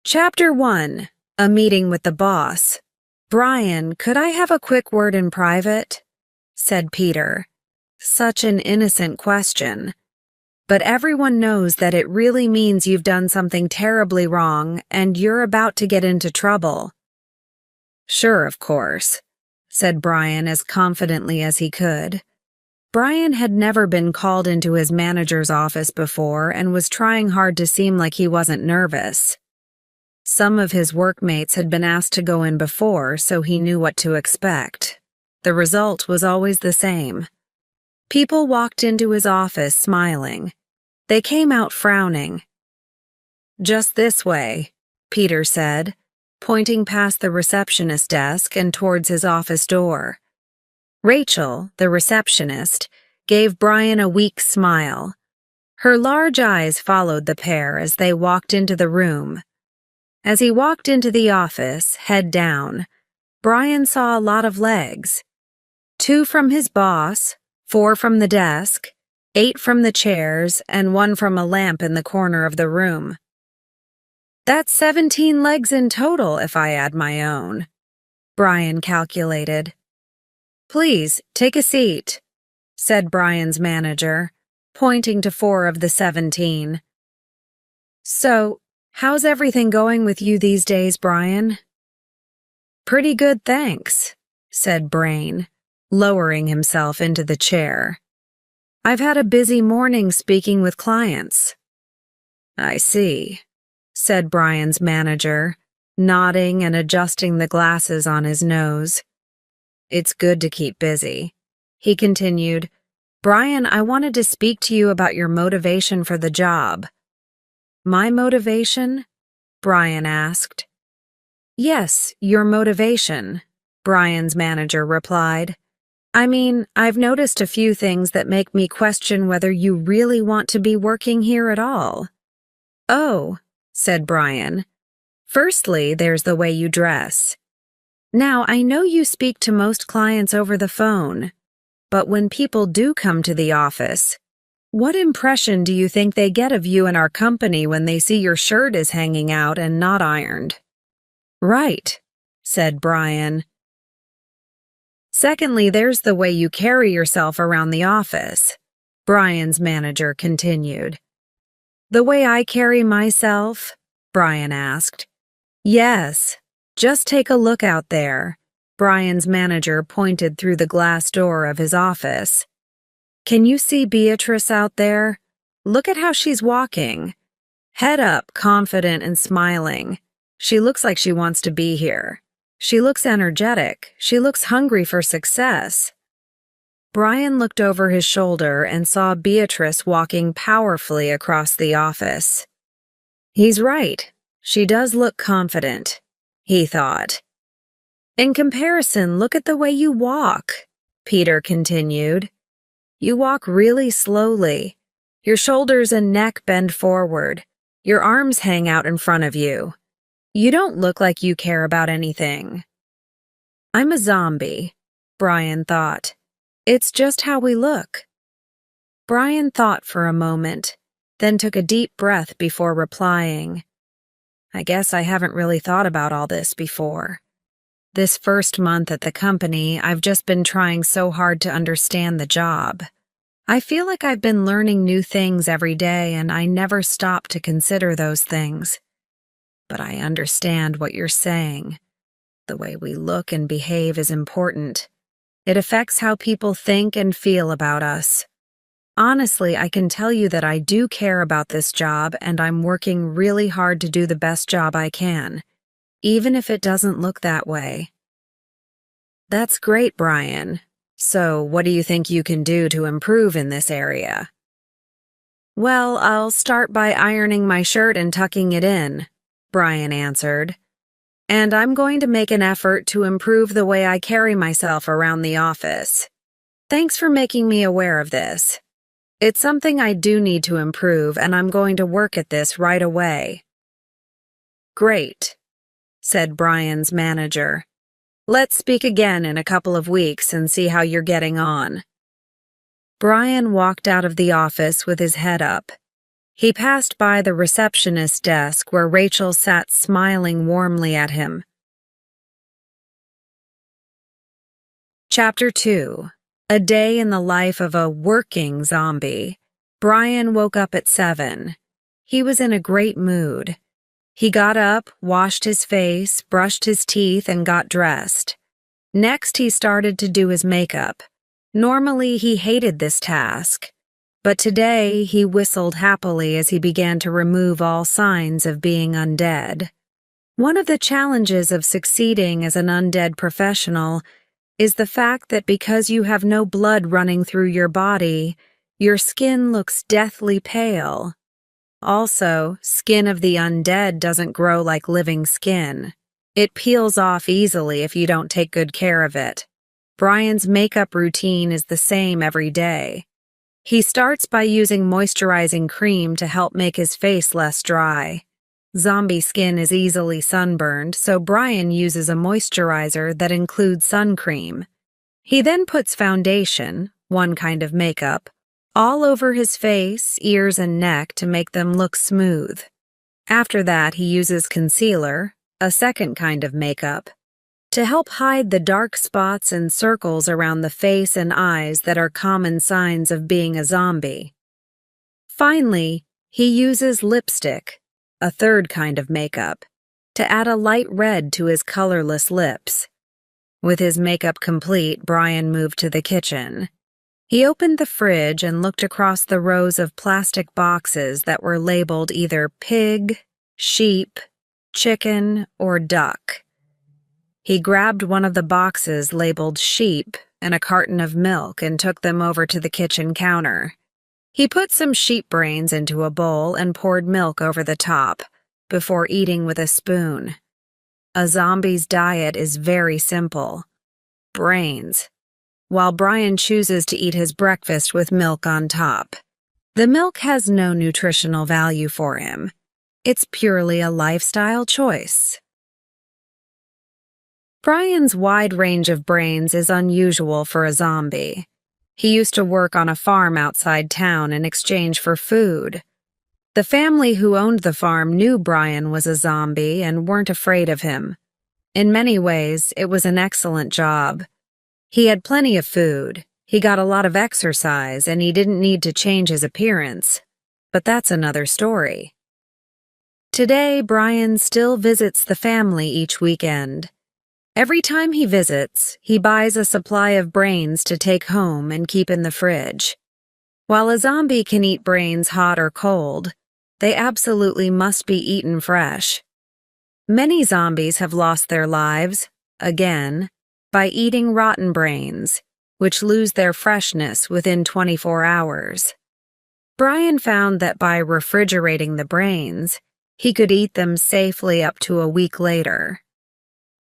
Chapter 1. A Meeting with the Boss. "Brian, could I have a quick word in private?" said Peter. Such an innocent question. But everyone knows that it really means you've done something terribly wrong and you're about to get into trouble. "Sure, of course," said Brian as confidently as he could. Brian had never been called into his manager's office before and was trying hard to seem like he wasn't nervous. Some of his workmates had been asked to go in before, so he knew what to expect. The result was always the same. People walked into his office smiling. They came out frowning. "Just this way," Peter said, pointing past the receptionist desk and towards his office door. Rachel, the receptionist, gave Brian a weak smile. Her large eyes followed the pair as they walked into the room. As he walked into the office, head down, Brian saw a lot of legs. 2 from his boss, 4 from the desk, 8 from the chairs, and 1 from a lamp in the corner of the room. "That's 17 legs in total if I add my own," Brian calculated. "Please, take a seat," said Brian's manager, pointing to 4 of the 17. "So, how's everything going with you these days, Brian?" "Pretty good, thanks," said Brain, lowering himself into the chair. "I've had a busy morning speaking with clients." "I see," said Brian's manager, nodding and adjusting the glasses on his nose. "It's good to keep busy." He continued, "Brian, I wanted to speak to you about your motivation for the job." "My motivation?" Brian asked. "Yes, your motivation," Brian's manager replied. "I mean, I've noticed a few things that make me question whether you really want to be working here at all." "Oh," said Brian. "Firstly, there's the way you dress. Now, I know you speak to most clients over the phone, but when people do come to the office, what impression do you think they get of you and our company when they see your shirt is hanging out and not ironed?" "Right," said Brian. "Secondly, there's the way you carry yourself around the office," Brian's manager continued. "The way I carry myself?" Brian asked. "Yes. Just take a look out there." Brian's manager pointed through the glass door of his office. "Can you see Beatrice out there? Look at how she's walking. Head up, confident and smiling. She looks like she wants to be here. She looks energetic. She looks hungry for success." Brian looked over his shoulder and saw Beatrice walking powerfully across the office. He's right. She does look confident, he thought. "In comparison, look at the way you walk," Peter continued. "You walk really slowly. Your shoulders and neck bend forward. Your arms hang out in front of you. You don't look like you care about anything." "I'm a zombie," Brian thought. "It's just how we look." Brian thought for a moment, then took a deep breath before replying. "I guess I haven't really thought about all this before. This first month at the company, I've just been trying so hard to understand the job. I feel like I've been learning new things every day and I never stop to consider those things. But I understand what you're saying. The way we look and behave is important. It affects how people think and feel about us. Honestly, I can tell you that I do care about this job and I'm working really hard to do the best job I can, even if it doesn't look that way." "That's great, Brian. So, what do you think you can do to improve in this area?" "Well, I'll start by ironing my shirt and tucking it in," Brian answered. "And I'm going to make an effort to improve the way I carry myself around the office. Thanks for making me aware of this. It's something I do need to improve, and I'm going to work at this right away." "Great," said Brian's manager. "Let's speak again in a couple of weeks and see how you're getting on." Brian walked out of the office with his head up. He passed by the receptionist's desk where Rachel sat smiling warmly at him. Chapter 2. A Day in the Life of a Working Zombie. Brian woke up at 7. He was in a great mood. He got up, washed his face, brushed his teeth, and got dressed. Next, he started to do his makeup. Normally, he hated this task, but today he whistled happily as he began to remove all signs of being undead. One of the challenges of succeeding as an undead professional is the fact that because you have no blood running through your body, your skin looks deathly pale. Also, skin of the undead doesn't grow like living skin. It peels off easily if you don't take good care of it. Brian's makeup routine is the same every day. He starts by using moisturizing cream to help make his face less dry. Zombie skin is easily sunburned, so Brian uses a moisturizer that includes sun cream. He then puts foundation, one kind of makeup, all over his face, ears, and neck to make them look smooth. After that, he uses concealer, a second kind of makeup, to help hide the dark spots and circles around the face and eyes that are common signs of being a zombie. Finally, he uses lipstick, a third kind of makeup, to add a light red to his colorless lips. With his makeup complete, Brian moved to the kitchen. He opened the fridge and looked across the rows of plastic boxes that were labeled either pig, sheep, chicken, or duck. He grabbed one of the boxes labeled sheep and a carton of milk and took them over to the kitchen counter. He put some sheep brains into a bowl and poured milk over the top, before eating with a spoon. A zombie's diet is very simple. Brains. While Brian chooses to eat his breakfast with milk on top. The milk has no nutritional value for him. It's purely a lifestyle choice. Brian's wide range of brains is unusual for a zombie. He used to work on a farm outside town in exchange for food. The family who owned the farm knew Brian was a zombie and weren't afraid of him. In many ways, it was an excellent job. He had plenty of food, he got a lot of exercise, and he didn't need to change his appearance. But that's another story. Today, Brian still visits the family each weekend. Every time he visits, he buys a supply of brains to take home and keep in the fridge. While a zombie can eat brains hot or cold, they absolutely must be eaten fresh. Many zombies have lost their lives, again, by eating rotten brains, which lose their freshness within 24 hours. Brian found that by refrigerating the brains, he could eat them safely up to a week later.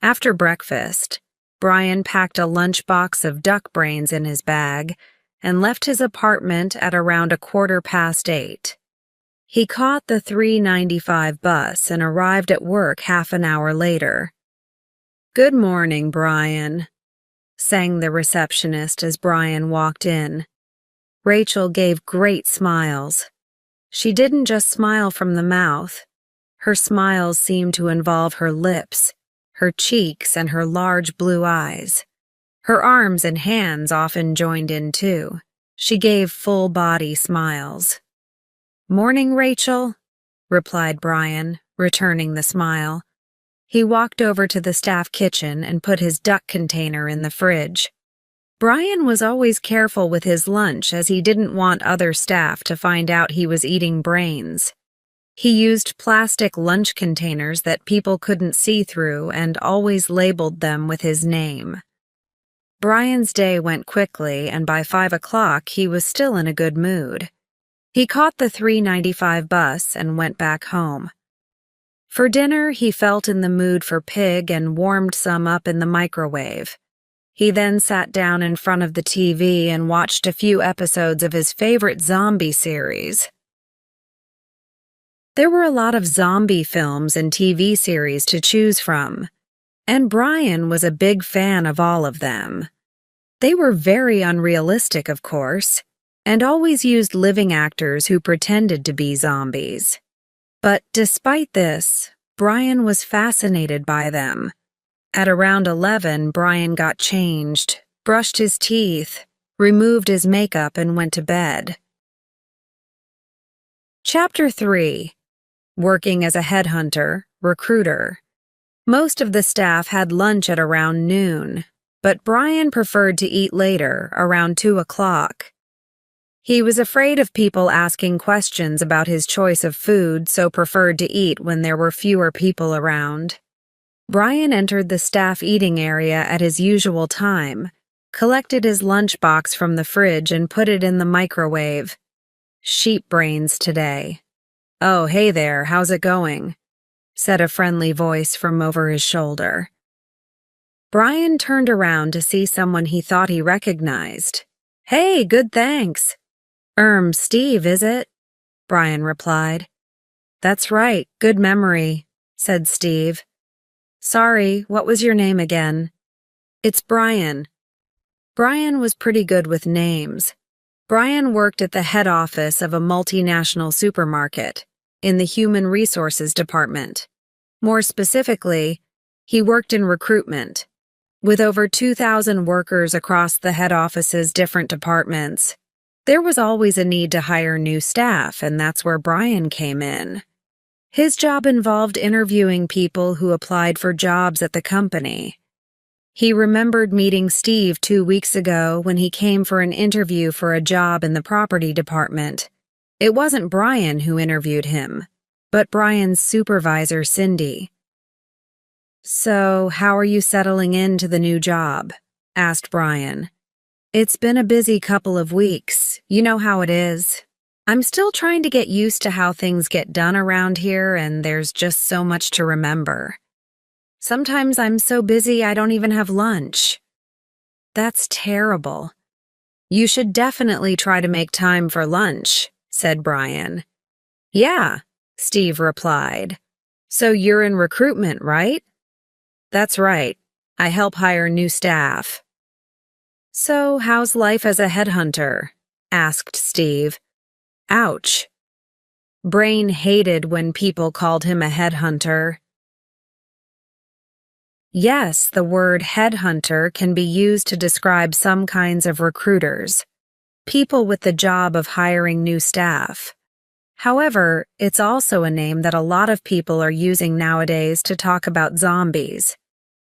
After breakfast, Brian packed a lunchbox of duck brains in his bag and left his apartment at around 8:15. He caught the 3:95 bus and arrived at work half an hour later. "Good morning, Brian," sang the receptionist as Brian walked in. Rachel gave great smiles. She didn't just smile from the mouth. Her smiles seemed to involve her lips, her cheeks, and her large blue eyes. Her arms and hands often joined in too. She gave full-body smiles. "Morning, Rachel," replied Brian, returning the smile. He walked over to the staff kitchen and put his duck container in the fridge. Brian was always careful with his lunch as he didn't want other staff to find out he was eating brains. He used plastic lunch containers that people couldn't see through and always labeled them with his name. Brian's day went quickly, and by 5 o'clock he was still in a good mood. He caught the 3:95 bus and went back home. For dinner, he felt in the mood for pig and warmed some up in the microwave. He then sat down in front of the TV and watched a few episodes of his favorite zombie series. There were a lot of zombie films and TV series to choose from, and Brian was a big fan of all of them. They were very unrealistic, of course. and always used living actors who pretended to be zombies. But despite this, Brian was fascinated by them. At around 11, Brian got changed, brushed his teeth, removed his makeup, and went to bed. Chapter 3. Working as a headhunter, recruiter. Most of the staff had lunch at around noon, but Brian preferred to eat later, around 2 o'clock. He was afraid of people asking questions about his choice of food, so preferred to eat when there were fewer people around. Brian entered the staff eating area at his usual time, collected his lunchbox from the fridge and put it in the microwave. Sheep brains today. "Oh, hey there, how's it going?" said a friendly voice from over his shoulder. Brian turned around to see someone he thought he recognized. "Hey, good thanks." Steve, is it?" Brian replied. "That's right, good memory," said Steve. "Sorry, what was your name again?" "It's Brian." Brian was pretty good with names. Brian worked at the head office of a multinational supermarket, in the Human Resources Department. More specifically, he worked in recruitment. With over 2,000 workers across the head office's different departments, there was always a need to hire new staff, and that's where Brian came in. His job involved interviewing people who applied for jobs at the company. He remembered meeting Steve 2 weeks ago when he came for an interview for a job in the property department. It wasn't Brian who interviewed him, but Brian's supervisor, Cindy. "So, how are you settling into the new job?" asked Brian. "It's been a busy couple of weeks. You know how it is. I'm still trying to get used to how things get done around here, and there's just so much to remember. Sometimes I'm so busy I don't even have lunch." "That's terrible. You should definitely try to make time for lunch," said Brian. "Yeah," Steve replied. "So you're in recruitment, right?" "That's right. I help hire new staff." "So, how's life as a headhunter?" asked Steve. Ouch. Brain hated when people called him a headhunter. Yes, the word headhunter can be used to describe some kinds of recruiters, people with the job of hiring new staff. However, it's also a name that a lot of people are using nowadays to talk about zombies.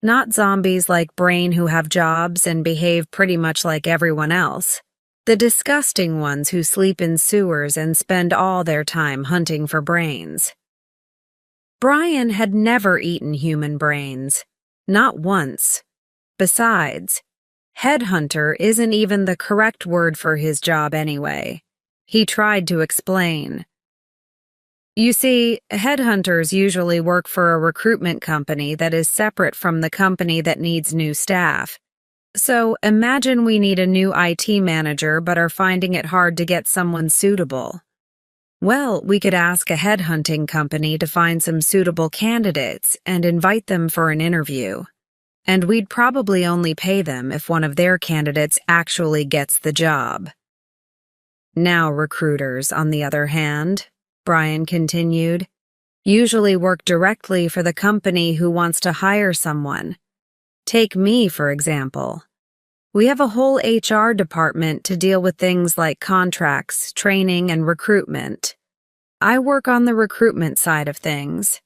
Not zombies like Brain who have jobs and behave pretty much like everyone else. The disgusting ones who sleep in sewers and spend all their time hunting for brains. Brian had never eaten human brains. Not once. Besides, headhunter isn't even the correct word for his job anyway. He tried to explain. You see, headhunters usually work for a recruitment company that is separate from the company that needs new staff. So imagine we need a new IT manager but are finding it hard to get someone suitable. Well, we could ask a headhunting company to find some suitable candidates and invite them for an interview. And we'd probably only pay them if one of their candidates actually gets the job. Now recruiters, on the other hand, Brian continued, usually work directly for the company who wants to hire someone. Take me, for example. We have a whole HR department to deal with things like contracts, training, and recruitment. I work on the recruitment side of things.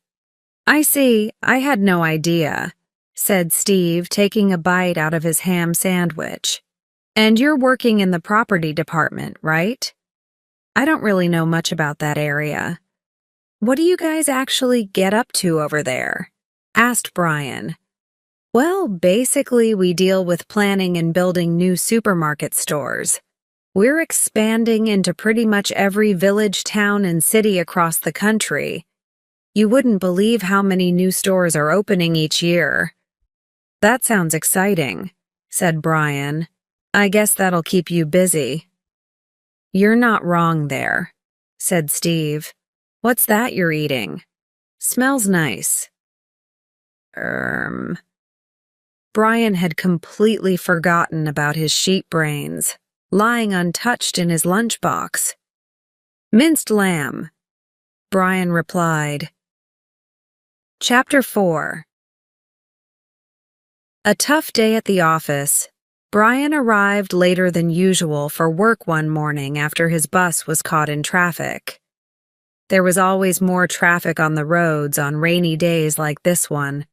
I see, I had no idea, said Steve, taking a bite out of his ham sandwich. And you're working in the property department, right? I don't really know much about that area. What do you guys actually get up to over there? Asked Brian. Well, basically we deal with planning and building new supermarket stores. We're expanding into pretty much every village, town, and city across the country. You wouldn't believe how many new stores are opening each year. That sounds exciting, said Brian. I guess that'll keep you busy. You're not wrong there, said Steve. What's that you're eating? Smells nice. Brian had completely forgotten about his sheep brains. lying untouched in his lunchbox. "Minced lamb," Brian replied. Chapter 4. A tough day at the office. Brian arrived later than usual for work one morning after his bus was caught in traffic. There was always more traffic on the roads on rainy days like this one.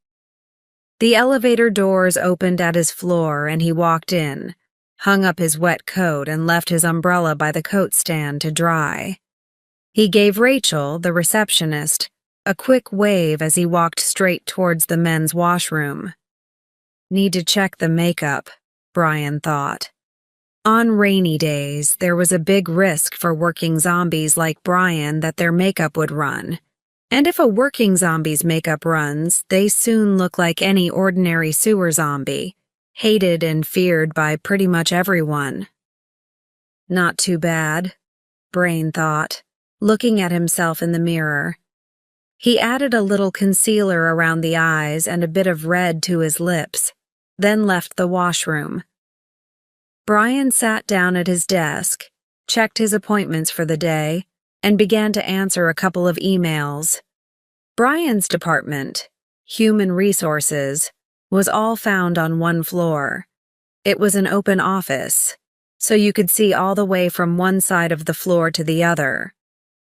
The elevator doors opened at his floor and he walked in, hung up his wet coat and left his umbrella by the coat stand to dry. He gave Rachel, the receptionist, a quick wave as he walked straight towards the men's washroom. Need to check the makeup, Brian thought. On rainy days, there was a big risk for working zombies like Brian that their makeup would run. And if a working zombie's makeup runs, they soon look like any ordinary sewer zombie, hated and feared by pretty much everyone. Not too bad, Brian thought, looking at himself in the mirror. He added a little concealer around the eyes and a bit of red to his lips, then left the washroom. Brian sat down at his desk, checked his appointments for the day, and began to answer a couple of emails. Brian's department, Human Resources, was all found on one floor. It was an open office, so you could see all the way from one side of the floor to the other.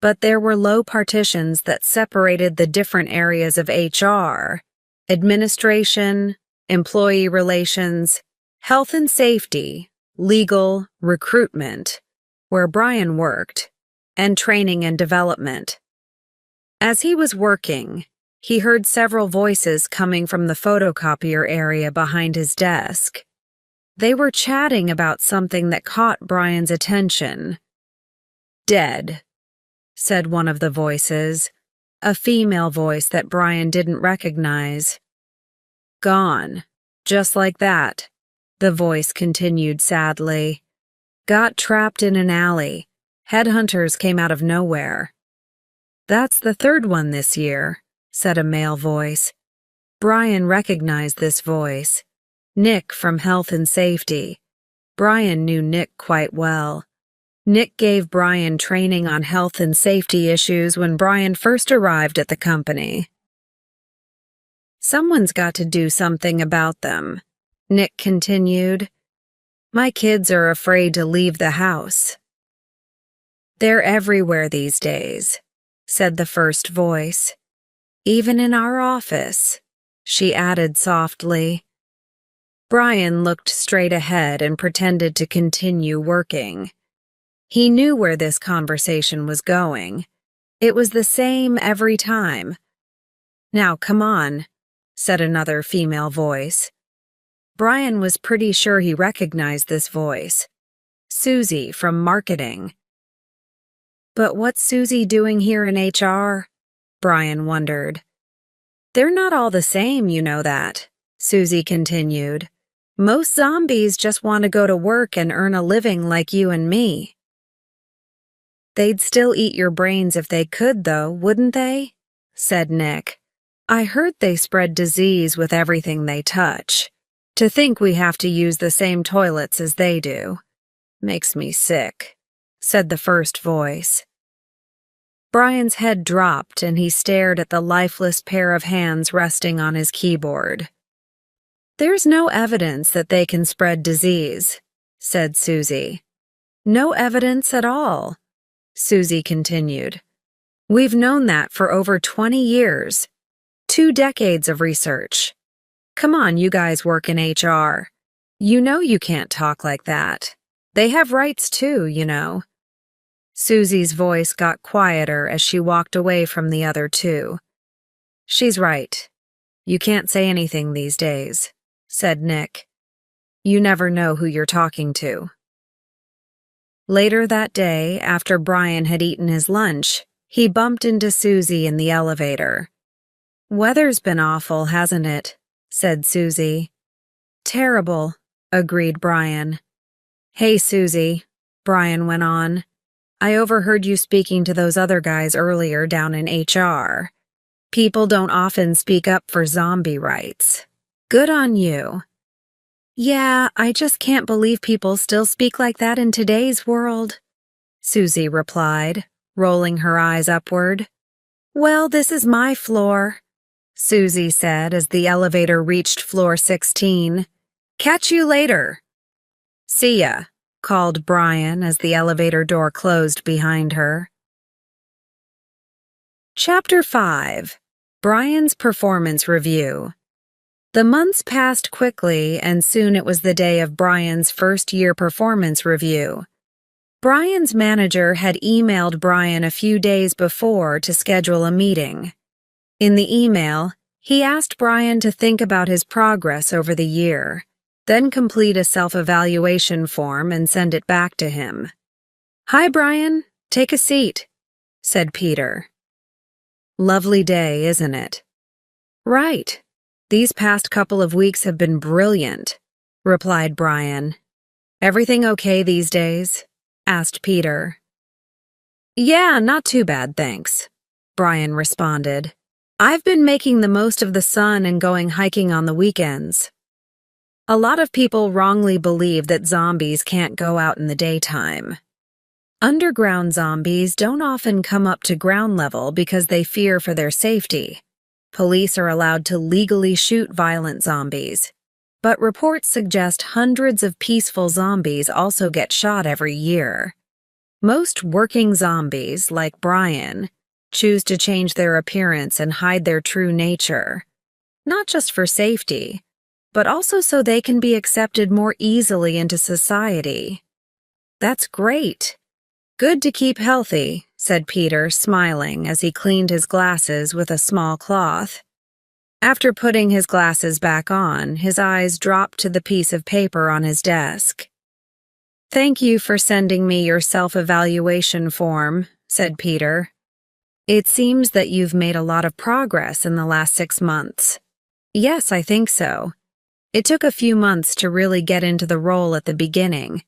But there were low partitions that separated the different areas of HR, administration, employee relations, health and safety, legal, recruitment, where Brian worked, and training and development. As he was working, he heard several voices coming from the photocopier area behind his desk. They were chatting about something that caught Brian's attention. "Dead," said one of the voices, a female voice that Brian didn't recognize. "Gone, just like that," the voice continued sadly. "Got trapped in an alley. Headhunters came out of nowhere." "That's the third one this year," said a male voice. Brian recognized this voice. Nick from Health and Safety. Brian knew Nick quite well. Nick gave Brian training on health and safety issues when Brian first arrived at the company. "Someone's got to do something about them," Nick continued. "My kids are afraid to leave the house." "They're everywhere these days," said the first voice. "Even in our office," she added softly. Brian looked straight ahead and pretended to continue working. He knew where this conversation was going. It was the same every time. "Now, come on," said another female voice. Brian was pretty sure he recognized this voice. Susie from marketing. But what's Susie doing here in HR? Brian wondered. "They're not all the same, you know that," Susie continued. "Most zombies just want to go to work and earn a living like you and me." "They'd still eat your brains if they could, though, wouldn't they?" said Nick. "I heard they spread disease with everything they touch. To think we have to use the same toilets as they do. Makes me sick," said the first voice. Brian's head dropped and he stared at the lifeless pair of hands resting on his keyboard. "There's no evidence that they can spread disease," said Susie. "No evidence at all," Susie continued. "We've known that for over 20 years. 2 decades of research. Come on, you guys work in HR. You know you can't talk like that. They have rights too, you know." Susie's voice got quieter as she walked away from the other two. "She's right. You can't say anything these days," said Nick. "You never know who you're talking to." Later that day, after Brian had eaten his lunch, he bumped into Susie in the elevator. "Weather's been awful, hasn't it?" said Susie. "Terrible," agreed Brian. "Hey, Susie," Brian went on. "I overheard you speaking to those other guys earlier down in HR. People don't often speak up for zombie rights. Good on you." Yeah, I just can't believe people still speak like that in today's world, Susie replied, rolling her eyes upward. Well, this is my floor, Susie said as the elevator reached floor 16. Catch you later. See ya, called Brian as the elevator door closed behind her. Chapter 5. Brian's Performance Review. The months passed quickly, and soon it was the day of Brian's first-year performance review. Brian's manager had emailed Brian a few days before to schedule a meeting. In the email, he asked Brian to think about his progress over the year, then complete a self-evaluation form and send it back to him. "Hi, Brian. Take a seat," said Peter. "Lovely day, isn't it?" "Right. These past couple of weeks have been brilliant," replied Brian. "Everything okay these days?" asked Peter. "Yeah, not too bad, thanks," Brian responded. "I've been making the most of the sun and going hiking on the weekends." A lot of people wrongly believe that zombies can't go out in the daytime. Underground zombies don't often come up to ground level because they fear for their safety. Police are allowed to legally shoot violent zombies, but reports suggest hundreds of peaceful zombies also get shot every year. Most working zombies, like Brian, choose to change their appearance and hide their true nature, not just for safety, but also so they can be accepted more easily into society. "That's great. Good to keep healthy," said Peter, smiling as he cleaned his glasses with a small cloth. After putting his glasses back on, his eyes dropped to the piece of paper on his desk. "Thank you for sending me your self-evaluation form," said Peter. "It seems that you've made a lot of progress in the last 6 months." "Yes, I think so. It took a few months to really get into the role at the beginning.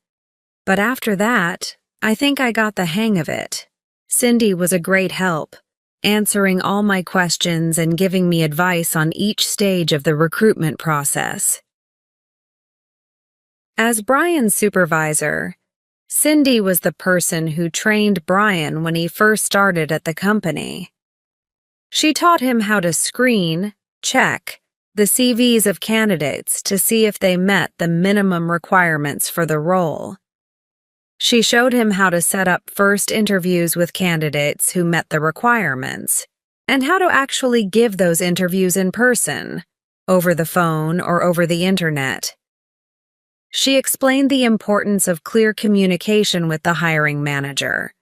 But after that, I think I got the hang of it. Cindy was a great help, answering all my questions and giving me advice on each stage of the recruitment process." As Brian's supervisor, Cindy was the person who trained Brian when he first started at the company. She taught him how to check the CVs of candidates to see if they met the minimum requirements for the role. She showed him how to set up first interviews with candidates who met the requirements, and how to actually give those interviews in person, over the phone or over the internet. She explained the importance of clear communication with the hiring manager,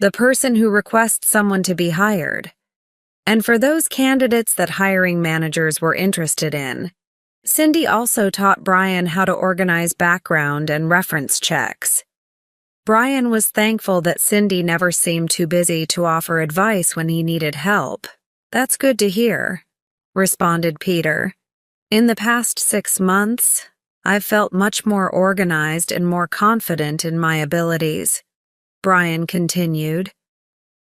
the person who requests someone to be hired, and for those candidates that hiring managers were interested in. Cindy also taught Brian how to organize background and reference checks. Brian was thankful that Cindy never seemed too busy to offer advice when he needed help. "That's good to hear," responded Peter. "In the past 6 months, I've felt much more organized and more confident in my abilities," Brian continued.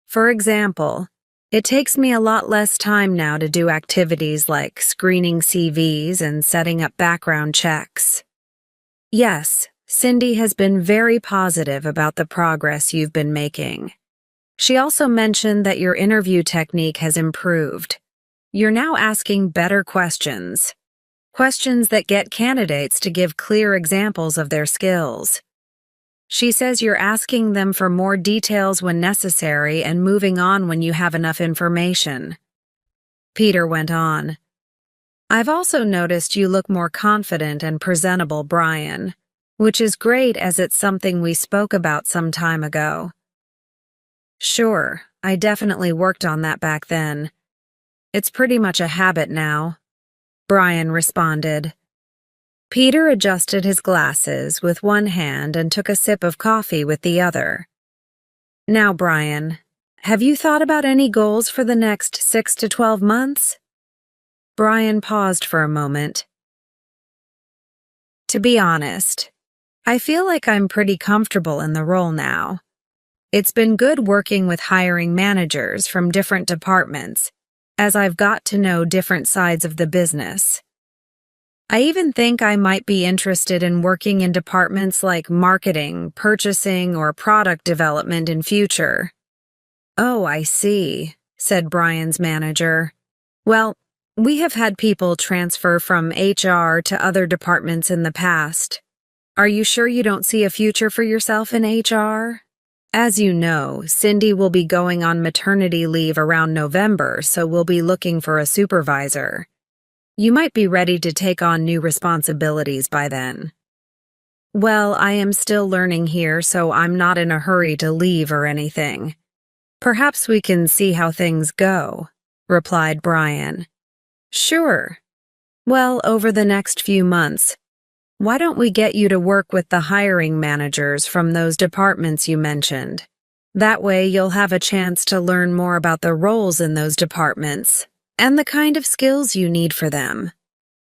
"For example, it takes me a lot less time now to do activities like screening CVs and setting up background checks." "Yes, Cindy has been very positive about the progress you've been making. She also mentioned that your interview technique has improved. You're now asking better questions that get candidates to give clear examples of their skills. She says you're asking them for more details when necessary and moving on when you have enough information." Peter went on. "I've also noticed you look more confident and presentable, Brian, which is great as it's something we spoke about some time ago." "Sure, I definitely worked on that back then. It's pretty much a habit now," Brian responded. Peter adjusted his glasses with one hand and took a sip of coffee with the other. "Now, Brian, have you thought about any goals for the next 6 to 12 months? Brian paused for a moment. "To be honest, I feel like I'm pretty comfortable in the role now. It's been good working with hiring managers from different departments, as I've got to know different sides of the business. I even think I might be interested in working in departments like marketing, purchasing, or product development in future. Oh, I see, said Brian's manager. Well, we have had people transfer from HR to other departments in the past. Are you sure you don't see a future for yourself in HR? As you know, Cindy will be going on maternity leave around November, so we'll be looking for a supervisor. You might be ready to take on new responsibilities by then. Well, I am still learning here, so I'm not in a hurry to leave or anything. Perhaps we can see how things go, replied Brian. Sure. Well, over the next few months, why don't we get you to work with the hiring managers from those departments you mentioned? That way you'll have a chance to learn more about the roles in those departments and the kind of skills you need for them.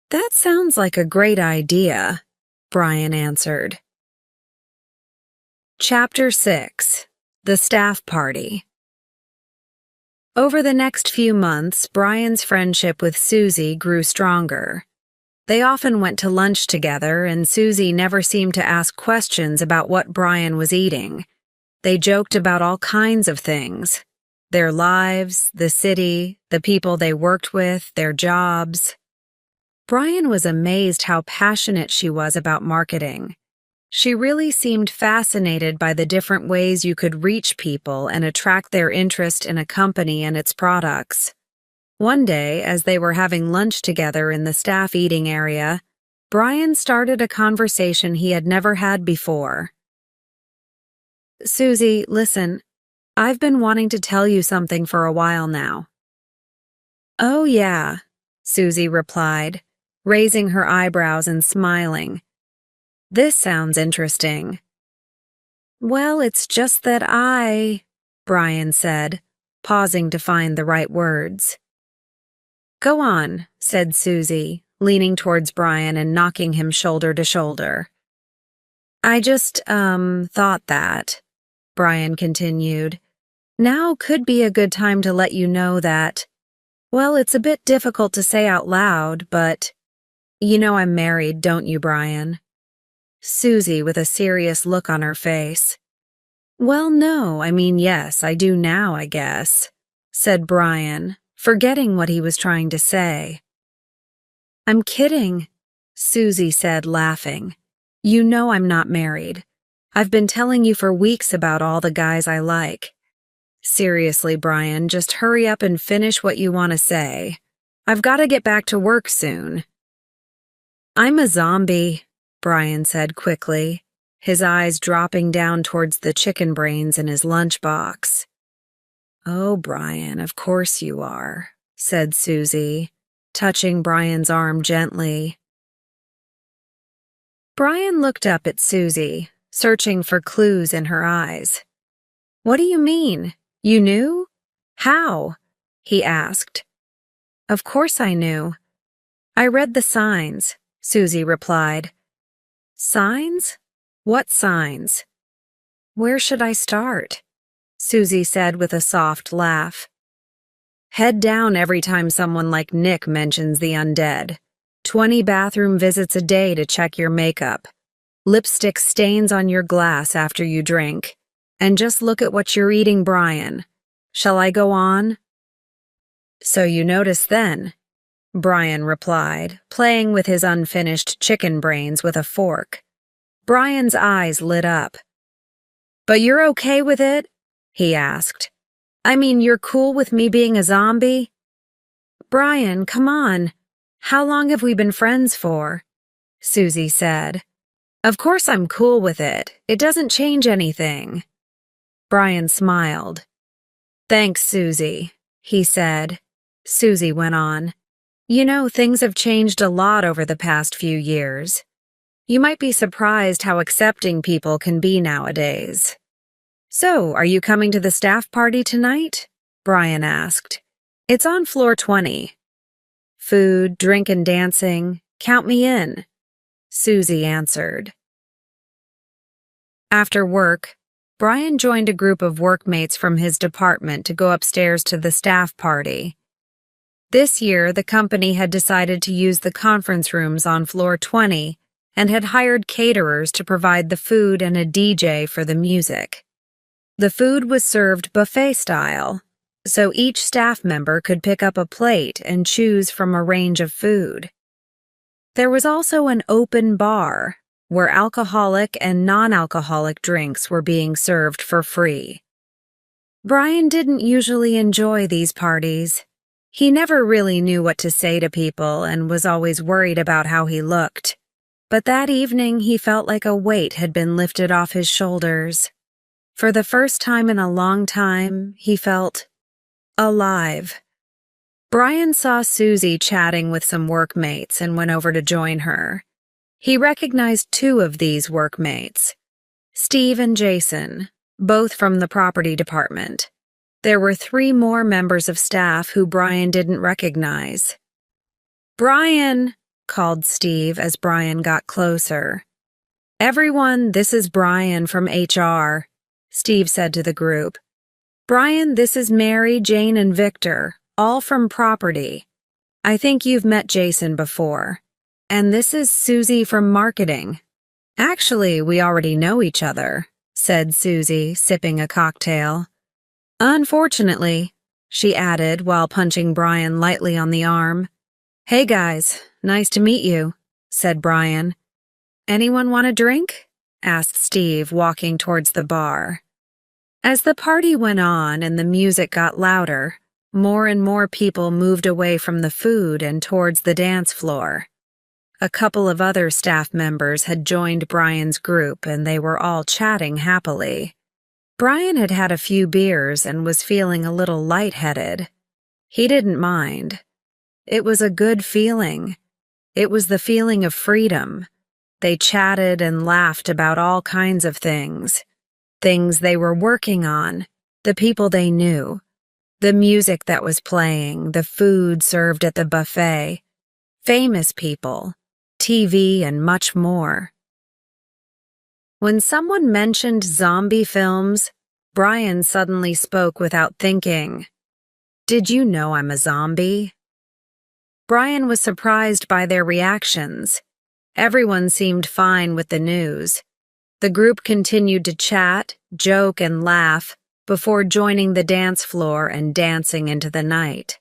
That sounds like a great idea, Brian answered. Chapter 6. The Staff Party. Over the next few months, Brian's friendship with Susie grew stronger. They often went to lunch together, and Susie never seemed to ask questions about what Brian was eating. They joked about all kinds of things: their lives, the city, the people they worked with, their jobs. Brian was amazed how passionate she was about marketing. She really seemed fascinated by the different ways you could reach people and attract their interest in a company and its products. One day, as they were having lunch together in the staff eating area, Brian started a conversation he had never had before. Susie, listen, I've been wanting to tell you something for a while now. Oh, yeah, Susie replied, raising her eyebrows and smiling. This sounds interesting. Well, it's just that Brian said, pausing to find the right words. Go on, said Susie, leaning towards Brian and knocking him shoulder to shoulder. I just, thought that, Brian continued. Now could be a good time to let you know that, well, it's a bit difficult to say out loud, but you know I'm married, don't you, Brian? Susie with a serious look on her face. Well, no, I mean, yes, I do now, I guess, said Brian, forgetting what he was trying to say. I'm kidding, Susie said, laughing. You know I'm not married. I've been telling you for weeks about all the guys I like. Seriously, Brian, just hurry up and finish what you want to say. I've got to get back to work soon. I'm a zombie, Brian said quickly, his eyes dropping down towards the chicken brains in his lunchbox. Oh, Brian, of course you are, said Susie, touching Brian's arm gently. Brian looked up at Susie, searching for clues in her eyes. What do you mean? You knew? How? He asked. Of course I knew. I read the signs, Susie replied. Signs? What signs? Where should I start? Susie said with a soft laugh. Head down every time someone like Nick mentions the undead. 20 bathroom visits a day to check your makeup. Lipstick stains on your glass after you drink. And just look at what you're eating, Brian. Shall I go on? So you noticed then, Brian replied, playing with his unfinished chicken brains with a fork. Brian's eyes lit up. But you're okay with it? He asked. I mean, you're cool with me being a zombie? Brian, come on. How long have we been friends for? Susie said. Of course I'm cool with it. It doesn't change anything. Brian smiled. Thanks, Susie, he said. Susie went on. You know, things have changed a lot over the past few years. You might be surprised how accepting people can be nowadays. So, are you coming to the staff party tonight? Brian asked. It's on floor 20. Food, drink, and dancing. Count me in, Susie answered. After work, Brian joined a group of workmates from his department to go upstairs to the staff party. This year, the company had decided to use the conference rooms on floor 20 and had hired caterers to provide the food and a DJ for the music. The food was served buffet style, so each staff member could pick up a plate and choose from a range of food. There was also an open bar where alcoholic and non-alcoholic drinks were being served for free. Brian didn't usually enjoy these parties. He never really knew what to say to people and was always worried about how he looked. But that evening he felt like a weight had been lifted off his shoulders. For the first time in a long time, he felt alive. Brian saw Susie chatting with some workmates and went over to join her. He recognized two of these workmates, Steve and Jason, both from the property department. There were 3 more members of staff who Brian didn't recognize. "Brian," called Steve as Brian got closer. "Everyone, this is Brian from HR," Steve said to the group. "Brian, this is Mary, Jane, and Victor, all from property. I think you've met Jason before. And this is Susie from marketing." "Actually, we already know each other," said Susie, sipping a cocktail. "Unfortunately," she added while punching Brian lightly on the arm. "Hey guys, nice to meet you," said Brian. "Anyone want a drink?" asked Steve, walking towards the bar. As the party went on and the music got louder, more and more people moved away from the food and towards the dance floor. A couple of other staff members had joined Brian's group and they were all chatting happily. Brian had had a few beers and was feeling a little lightheaded. He didn't mind. It was a good feeling. It was the feeling of freedom. They chatted and laughed about all kinds of things. Things they were working on, the people they knew, the music that was playing, the food served at the buffet, famous people, TV, and much more. When someone mentioned zombie films, Brian suddenly spoke without thinking. "Did you know I'm a zombie?" Brian was surprised by their reactions. Everyone seemed fine with the news. The group continued to chat, joke, and laugh before joining the dance floor and dancing into the night.